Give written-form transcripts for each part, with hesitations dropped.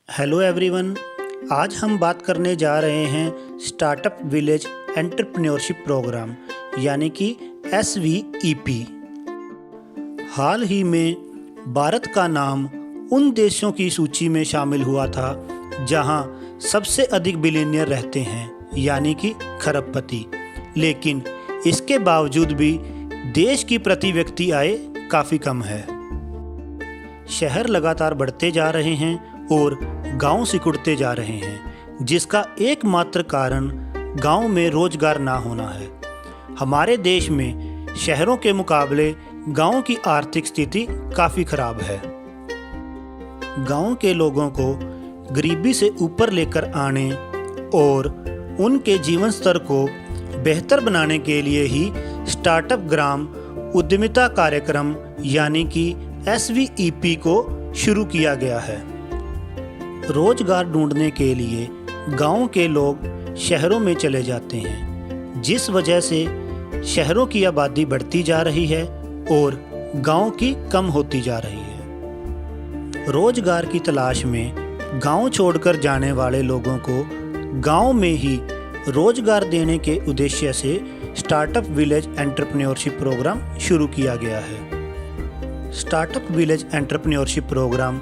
Hello everyone. आज हम बात करने जा रहे हैं स्टार्टअप विलेज एंटरप्रेन्योरशिप प्रोग्राम यानी कि SVEP। हाल ही में भारत का नाम उन देशों की सूची में शामिल हुआ था जहां सबसे अधिक बिलियनियर रहते हैं यानी कि खरबपति। लेकिन इसके बावजूद भी देश की प्रति व्यक्ति आय काफ़ी कम है। शहर लगातार बढ़ते जा रहे हैं और गांव सिकुड़ते जा रहे हैं, जिसका एकमात्र कारण गांव में रोजगार ना होना है। हमारे देश में शहरों के मुकाबले गांव की आर्थिक स्थिति काफ़ी खराब है। गांव के लोगों को गरीबी से ऊपर लेकर आने और उनके जीवन स्तर को बेहतर बनाने के लिए ही स्टार्टअप ग्राम उद्यमिता कार्यक्रम यानी कि SVEP को शुरू किया गया है। रोजगार ढूंढने के लिए गांव के लोग शहरों में चले जाते हैं, जिस वजह से शहरों की आबादी बढ़ती जा रही है और गांव की कम होती जा रही है। रोजगार की तलाश में गांव छोड़कर जाने वाले लोगों को गांव में ही रोजगार देने के उद्देश्य से स्टार्टअप विलेज एंटरप्रेन्योरशिप प्रोग्राम शुरू किया गया है। स्टार्टअप विलेज एंटरप्रेन्योरशिप प्रोग्राम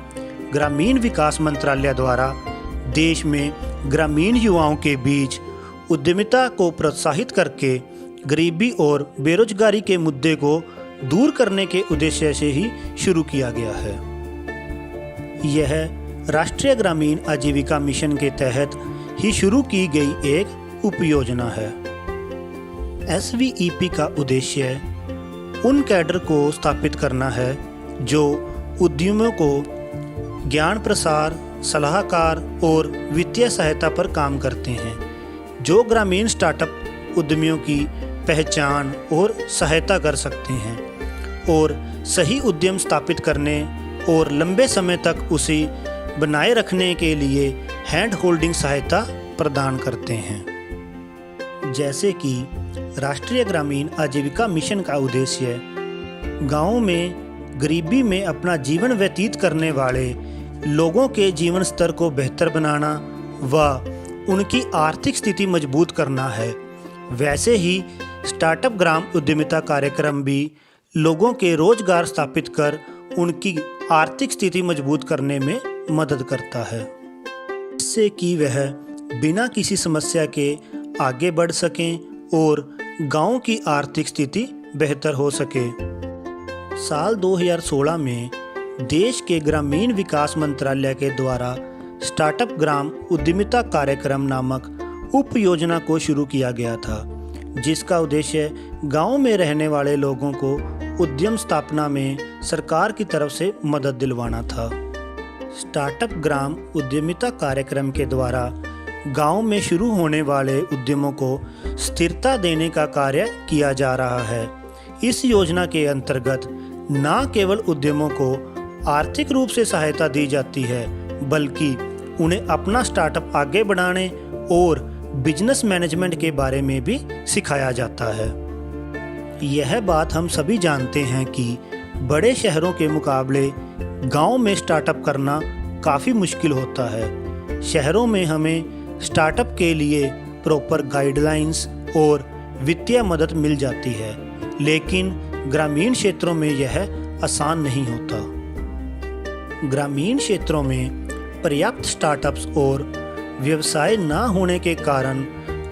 ग्रामीण विकास मंत्रालय द्वारा देश में ग्रामीण युवाओं के बीच उद्यमिता को प्रोत्साहित करके गरीबी और बेरोजगारी के मुद्दे को दूर करने के उद्देश्य से ही शुरू किया गया है। यह राष्ट्रीय ग्रामीण आजीविका मिशन के तहत ही शुरू की गई एक उपयोजना है। SVEP का उद्देश्य उन कैडर को स्थापित करना है जो उद्यमियों को ज्ञान प्रसार, सलाहकार और वित्तीय सहायता पर काम करते हैं, जो ग्रामीण स्टार्टअप उद्यमियों की पहचान और सहायता कर सकते हैं और सही उद्यम स्थापित करने और लंबे समय तक उसे बनाए रखने के लिए हैंड होल्डिंग सहायता प्रदान करते हैं। जैसे कि राष्ट्रीय ग्रामीण आजीविका मिशन का उद्देश्य गाँव में गरीबी में अपना जीवन व्यतीत करने वाले लोगों के जीवन स्तर को बेहतर बनाना व उनकी आर्थिक स्थिति मजबूत करना है, वैसे ही स्टार्टअप ग्राम उद्यमिता कार्यक्रम भी लोगों के रोजगार स्थापित कर उनकी आर्थिक स्थिति मजबूत करने में मदद करता है, जिससे कि वह बिना किसी समस्या के आगे बढ़ सकें और गांव की आर्थिक स्थिति बेहतर हो सके। साल 2016 में देश के ग्रामीण विकास मंत्रालय के द्वारा स्टार्टअप ग्राम उद्यमिता कार्यक्रम नामक उप योजना को शुरू किया गया था, जिसका उद्देश्य गांव में रहने वाले लोगों को उद्यम स्थापना में सरकार की तरफ से मदद दिलवाना था। स्टार्टअप ग्राम उद्यमिता कार्यक्रम के द्वारा गांव में शुरू होने वाले उद्यमों को स्थिरता देने का कार्य किया जा रहा है। इस योजना के अंतर्गत न केवल उद्यमों को आर्थिक रूप से सहायता दी जाती है, बल्कि उन्हें अपना स्टार्टअप आगे बढ़ाने और बिजनेस मैनेजमेंट के बारे में भी सिखाया जाता है। यह बात हम सभी जानते हैं कि बड़े शहरों के मुकाबले गांव में स्टार्टअप करना काफ़ी मुश्किल होता है। शहरों में हमें स्टार्टअप के लिए प्रॉपर गाइडलाइंस और वित्तीय मदद मिल जाती है, लेकिन ग्रामीण क्षेत्रों में यह आसान नहीं होता। ग्रामीण क्षेत्रों में पर्याप्त स्टार्टअप्स और व्यवसाय न होने के कारण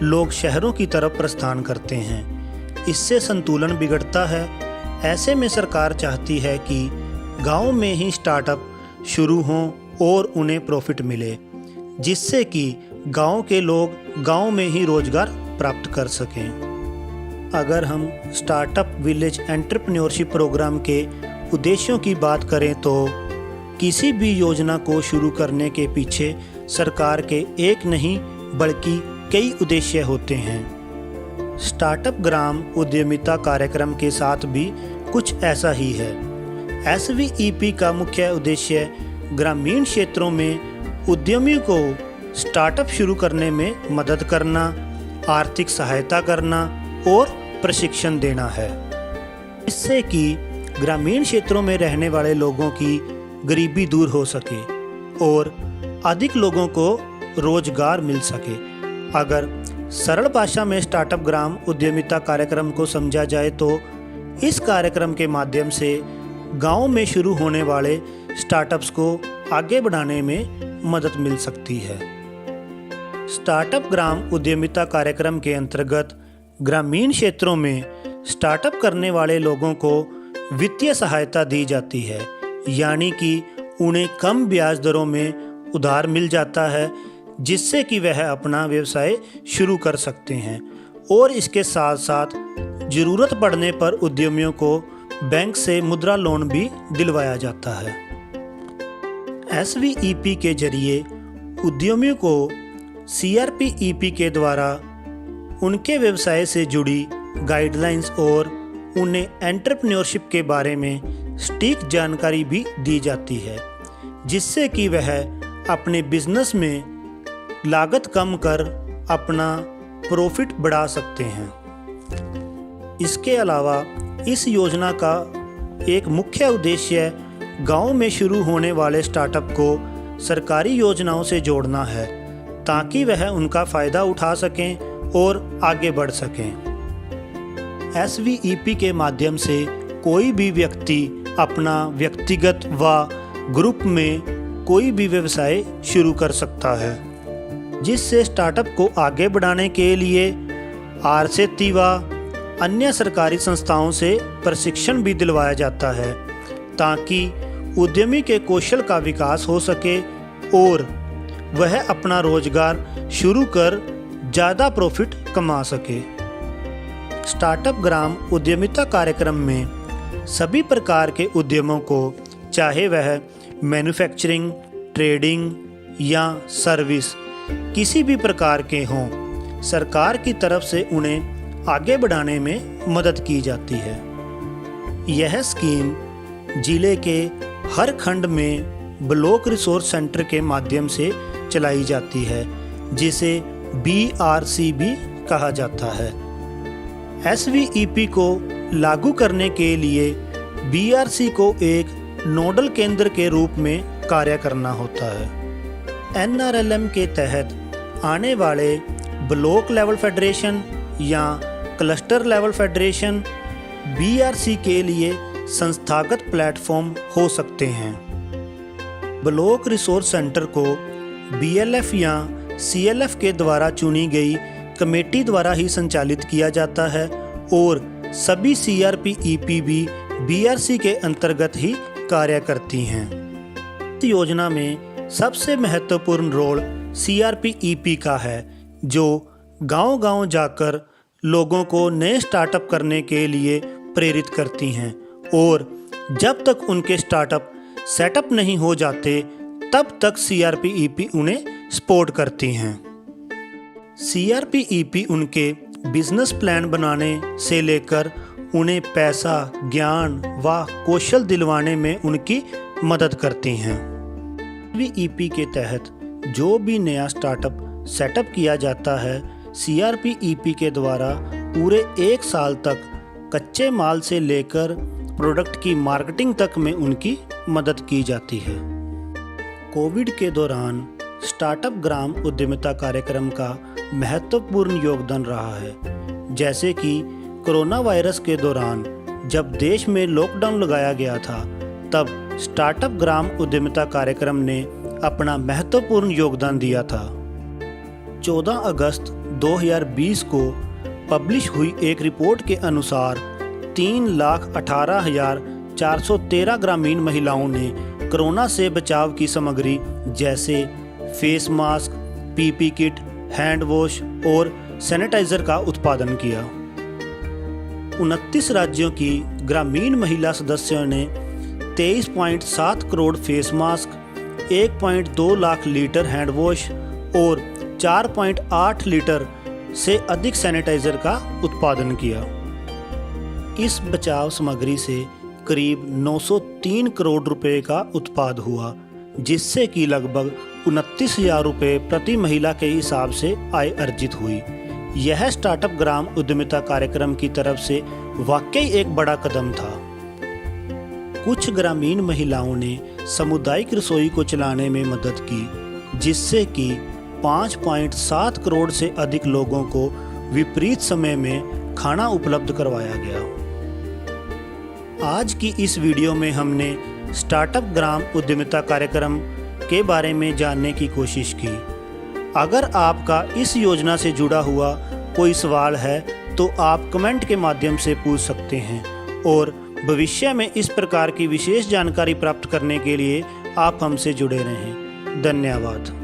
लोग शहरों की तरफ प्रस्थान करते हैं। इससे संतुलन बिगड़ता है। ऐसे में सरकार चाहती है कि गांव में ही स्टार्टअप शुरू हों और उन्हें प्रॉफिट मिले, जिससे कि गांव के लोग गांव में ही रोजगार प्राप्त कर सकें। अगर हम स्टार्टअप विलेज एंटरप्रेन्योरशिप प्रोग्राम के उद्देश्यों की बात करें तो किसी भी योजना को शुरू करने के पीछे सरकार के एक नहीं बल्कि कई उद्देश्य होते हैं। स्टार्टअप ग्राम उद्यमिता कार्यक्रम के साथ भी कुछ ऐसा ही है। SVEP का मुख्य उद्देश्य ग्रामीण क्षेत्रों में उद्यमियों को स्टार्टअप शुरू करने में मदद करना, आर्थिक सहायता करना और प्रशिक्षण देना है, इससे कि ग्रामीण क्षेत्रों में रहने वाले लोगों की गरीबी दूर हो सके और अधिक लोगों को रोजगार मिल सके। अगर सरल भाषा में स्टार्टअप ग्राम उद्यमिता कार्यक्रम को समझा जाए तो इस कार्यक्रम के माध्यम से गांव में शुरू होने वाले स्टार्टअप्स को आगे बढ़ाने में मदद मिल सकती है। स्टार्टअप ग्राम उद्यमिता कार्यक्रम के अंतर्गत ग्रामीण क्षेत्रों में स्टार्टअप करने वाले लोगों को वित्तीय सहायता दी जाती है, यानी कि उन्हें कम ब्याज दरों में उधार मिल जाता है, जिससे कि वह अपना व्यवसाय शुरू कर सकते हैं। और इसके साथ साथ ज़रूरत पड़ने पर उद्यमियों को बैंक से मुद्रा लोन भी दिलवाया जाता है। SVEP के जरिए उद्यमियों को CRP-EP के द्वारा उनके व्यवसाय से जुड़ी गाइडलाइंस और उन्हें एंटरप्रेन्योरशिप के बारे में सटीक जानकारी भी दी जाती है, जिससे कि वह अपने बिजनेस में लागत कम कर अपना प्रॉफिट बढ़ा सकते हैं। इसके अलावा इस योजना का एक मुख्य उद्देश्य गांव में शुरू होने वाले स्टार्टअप को सरकारी योजनाओं से जोड़ना है, ताकि वह उनका फ़ायदा उठा सकें और आगे बढ़ सकें। SVEP के माध्यम से कोई भी व्यक्ति अपना व्यक्तिगत व ग्रुप में कोई भी व्यवसाय शुरू कर सकता है, जिससे स्टार्टअप को आगे बढ़ाने के लिए RCEP व अन्य सरकारी संस्थाओं से प्रशिक्षण भी दिलवाया जाता है, ताकि उद्यमी के कौशल का विकास हो सके और वह अपना रोजगार शुरू कर ज़्यादा प्रॉफिट कमा सके। स्टार्टअप ग्राम उद्यमिता कार्यक्रम में सभी प्रकार के उद्यमों को, चाहे वह मैन्युफैक्चरिंग, ट्रेडिंग या सर्विस किसी भी प्रकार के हों, सरकार की तरफ से उन्हें आगे बढ़ाने में मदद की जाती है। यह स्कीम जिले के हर खंड में ब्लॉक रिसोर्स सेंटर के माध्यम से चलाई जाती है, जिसे BRC भी कहा जाता है। SVEP को लागू करने के लिए BRC को एक नोडल केंद्र के रूप में कार्य करना होता है। NRLM के तहत आने वाले ब्लॉक लेवल फेडरेशन या क्लस्टर लेवल फेडरेशन BRC के लिए संस्थागत प्लेटफॉर्म हो सकते हैं। ब्लॉक रिसोर्स सेंटर को BLF या CLF के द्वारा चुनी गई कमेटी द्वारा ही संचालित किया जाता है और सभी CRP-EP भी BRC के अंतर्गत ही कार्य करती हैं। इस योजना में सबसे महत्वपूर्ण रोल CRP-EP का है, जो गांव-गांव जाकर लोगों को नए स्टार्टअप करने के लिए प्रेरित करती हैं और जब तक उनके स्टार्टअप सेटअप नहीं हो जाते तब तक CRP-EP उन्हें सपोर्ट करती हैं। CRP-EP उनके बिजनेस प्लान बनाने से लेकर उन्हें पैसा, ज्ञान व कौशल दिलवाने में उनकी मदद करती हैं। SVEP के तहत जो भी नया स्टार्टअप सेटअप किया जाता है, CRP-EP के द्वारा पूरे 1 साल तक कच्चे माल से लेकर प्रोडक्ट की मार्केटिंग तक में उनकी मदद की जाती है। कोविड के दौरान स्टार्टअप ग्राम उद्यमिता कार्यक्रम का महत्वपूर्ण योगदान रहा है। जैसे कि कोरोना वायरस के दौरान जब देश में लॉकडाउन लगाया गया था, तब स्टार्टअप ग्राम उद्यमिता कार्यक्रम ने अपना महत्वपूर्ण योगदान दिया था। 14 अगस्त 2020 को पब्लिश हुई एक रिपोर्ट के अनुसार 3,18,413 ग्रामीण महिलाओं ने कोरोना से बचाव की सामग्री जैसे face mask, PP kit, hand wash और सैनिटाइजर का उत्पादन किया। 29 राज्यों की ग्रामीण महिला सदस्यों ने 23.7 crore face mask, 1.2 lakh litre hand wash और 4.8 लीटर से अधिक सैनिटाइजर का उत्पादन किया। इस बचाव सामग्री से करीब 903 करोड़ रुपए का उत्पाद हुआ, जिससे कि लगभग 29,000 रुपये प्रति महिला के हिसाब से आय अर्जित हुई। यह स्टार्टअप ग्राम उद्यमिता कार्यक्रम की तरफ से वाकई एक बड़ा कदम था। कुछ ग्रामीण महिलाओं ने सामुदायिक रसोई को चलाने में मदद की जिससे कि 5.7 करोड़ से अधिक लोगों को विपरीत समय में खाना उपलब्ध करवाया गया। आज की इस वीडियो में हमने स्टार्टअप ग्राम उद्यमिता कार्यक्रम के बारे में जानने की कोशिश की। अगर आपका इस योजना से जुड़ा हुआ कोई सवाल है तो आप कमेंट के माध्यम से पूछ सकते हैं और भविष्य में इस प्रकार की विशेष जानकारी प्राप्त करने के लिए आप हमसे जुड़े रहें। धन्यवाद।